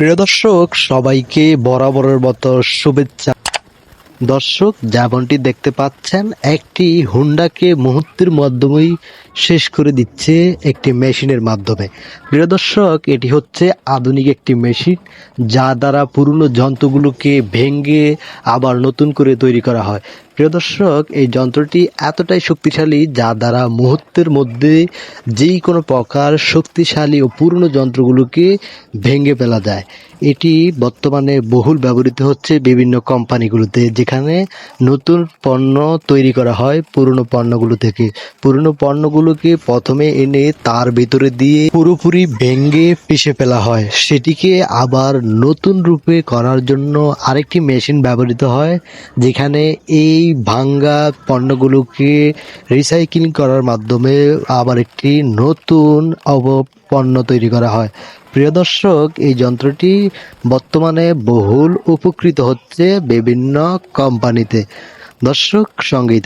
প্রিয় দর্শক, সবাইকে বরাবরের মতো শুভেচ্ছা। দর্শক, যেমনটি দেখতে পাচ্ছেন, একটি হুন্ডাকে মুহূর্তের মাধ্যমেই শেষ করে দিচ্ছে একটি মেশিনের মাধ্যমে। প্রিয় দর্শক, এটি হচ্ছে আধুনিক একটি মেশিন, যা দ্বারা পুরনো যন্ত্রগুলোকে ভেঙে আবার নতুন করে তৈরি করা হয়। প্রিয় দর্শক, এই যন্ত্রটি এতটাই শক্তিশালী যা দ্বারা মুহূর্তের মধ্যে যেই কোনো প্রকার শক্তিশালী ও পুরনো যন্ত্রগুলোকে ভেঙে ফেলা যায়। এটি বর্তমানে বহুল ব্যবহৃত হচ্ছে বিভিন্ন কোম্পানিগুলোতে, যেখানে নতুন পণ্য তৈরি করা হয় পুরনো পণ্যগুলো থেকে। পুরনো পণ্যগুলোকে প্রথমে এনে তার ভিতরে দিয়ে পুরোপুরি ভেঙে পিষে ফেলা হয়, সেটিকে আবার নতুন রূপে করার জন্য আরেকটি মেশিন ব্যবহৃত হয়, যেখানে এই ভাঙ্গা পণ্যগুলোকে রিসাইক্লিং করার মাধ্যমে আবার একটি নতুন পণ্য তৈরি করা হয়। প্রিয় দর্শক, এই যন্ত্রটি বর্তমানে বহুল উপকৃত হচ্ছে বিভিন্ন কোম্পানিতে। দর্শক সঙ্গীত